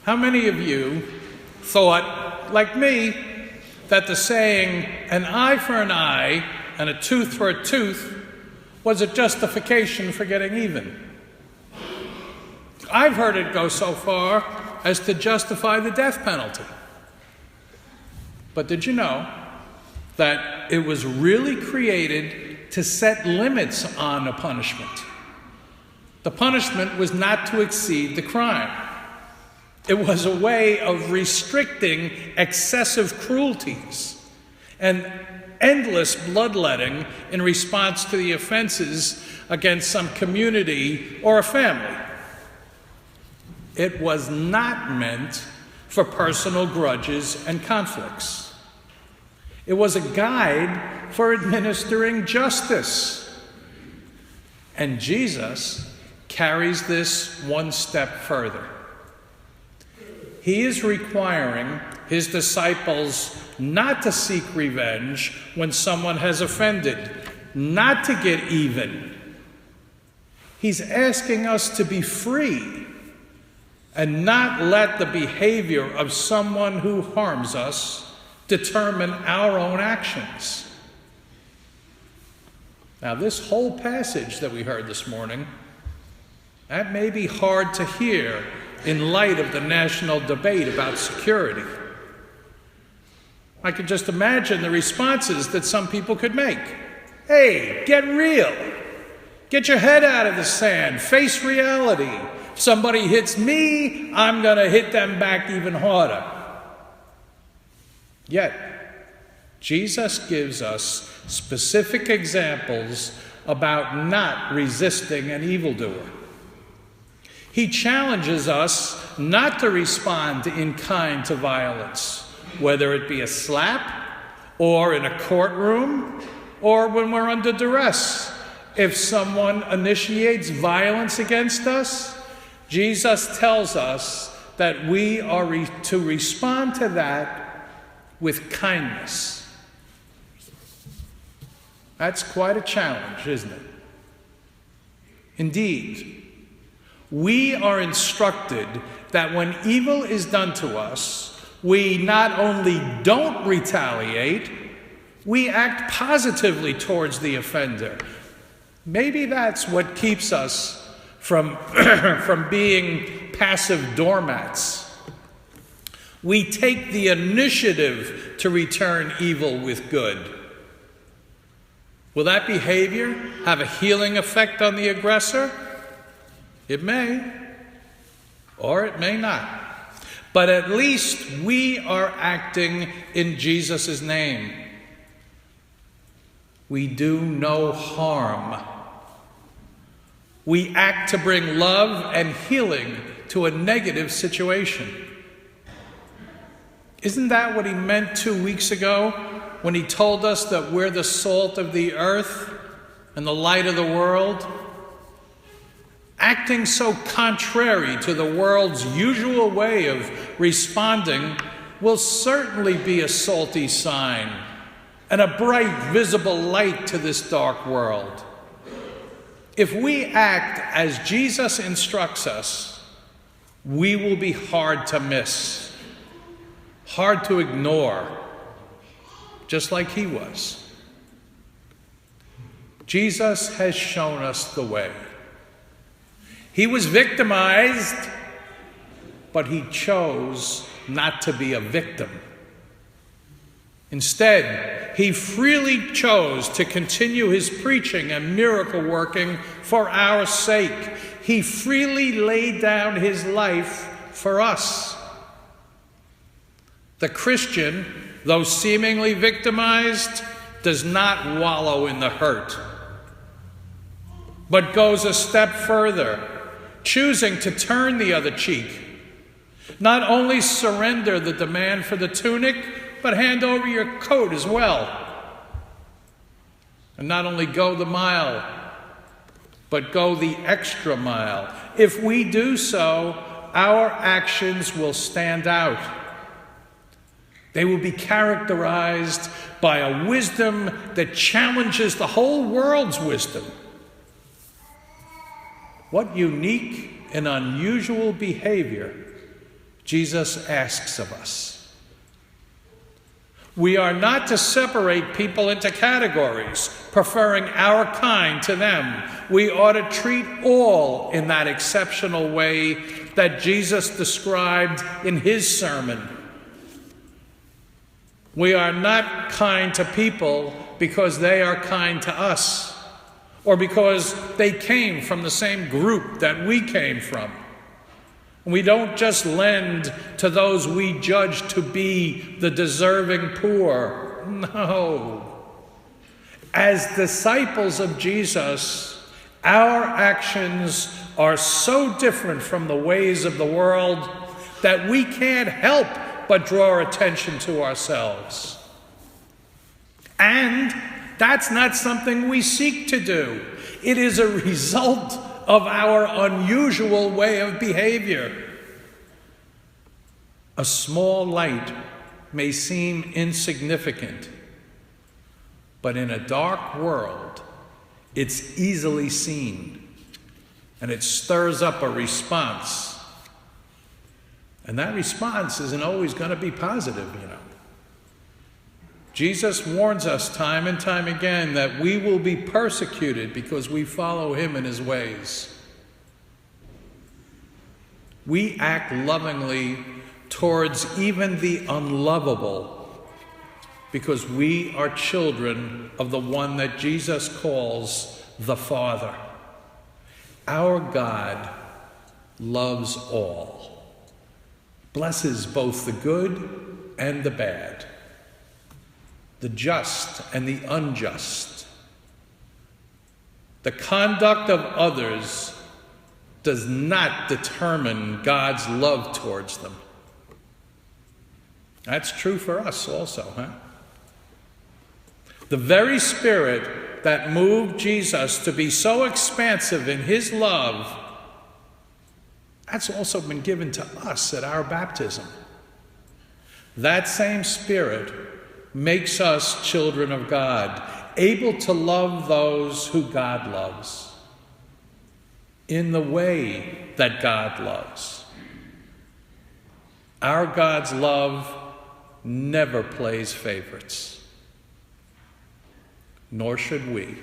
How many of you thought, like me, that the saying, an eye for an eye and a tooth for a tooth, was a justification for getting even? I've heard it go so far as to justify the death penalty. But did you know that it was really created to set limits on a punishment? The punishment was not to exceed the crime. It was a way of restricting excessive cruelties and endless bloodletting in response to the offenses against some community or a family. It was not meant for personal grudges and conflicts. It was a guide for administering justice. And Jesus carries this one step further. He is requiring his disciples not to seek revenge when someone has offended, not to get even. He's asking us to be free and not let the behavior of someone who harms us determine our own actions. Now, this whole passage that we heard this morning, that may be hard to hear in light of the national debate about security. I can just imagine the responses that some people could make. Hey, get real. Get your head out of the sand. Face reality. If somebody hits me, I'm going to hit them back even harder. Yet, Jesus gives us specific examples about not resisting an evildoer. He challenges us not to respond in kind to violence, whether it be a slap, or in a courtroom, or when we're under duress. If someone initiates violence against us, Jesus tells us that we are to respond to that with kindness. That's quite a challenge, isn't it? Indeed, we are instructed that when evil is done to us, we not only don't retaliate, we act positively towards the offender. Maybe that's what keeps us from being passive doormats. We take the initiative to return evil with good. Will that behavior have a healing effect on the aggressor? It may, or it may not. But at least we are acting in Jesus' name. We do no harm. We act to bring love and healing to a negative situation. Isn't that what he meant 2 weeks ago when he told us that we're the salt of the earth and the light of the world? Acting so contrary to the world's usual way of responding will certainly be a salty sign and a bright, visible light to this dark world. If we act as Jesus instructs us, we will be hard to miss, hard to ignore, just like he was. Jesus has shown us the way. He was victimized, but he chose not to be a victim. Instead, he freely chose to continue his preaching and miracle working for our sake. He freely laid down his life for us. The Christian, though seemingly victimized, does not wallow in the hurt, but goes a step further, choosing to turn the other cheek. Not only surrender the demand for the tunic, but hand over your coat as well. And not only go the mile, but go the extra mile. If we do so, our actions will stand out. They will be characterized by a wisdom that challenges the whole world's wisdom. What unique and unusual behavior Jesus asks of us. We are not to separate people into categories, preferring our kind to them. We ought to treat all in that exceptional way that Jesus described in his sermon. We are not kind to people because they are kind to us, or because they came from the same group that we came from. We don't just lend to those we judge to be the deserving poor. No. As disciples of Jesus, our actions are so different from the ways of the world that we can't help but draw attention to ourselves. And that's not something we seek to do. It is a result of our unusual way of behavior. A small light may seem insignificant, but in a dark world, it's easily seen, and it stirs up a response. And that response isn't always going to be positive, Jesus warns us time and time again that we will be persecuted because we follow him in his ways. We act lovingly towards even the unlovable because we are children of the one that Jesus calls the Father. Our God loves all, blesses both the good and the bad, the just and the unjust. The conduct of others does not determine God's love towards them. That's true for us also, The very Spirit that moved Jesus to be so expansive in his love, that's also been given to us at our baptism. That same Spirit makes us children of God, able to love those who God loves in the way that God loves. Our God's love never plays favorites, nor should we.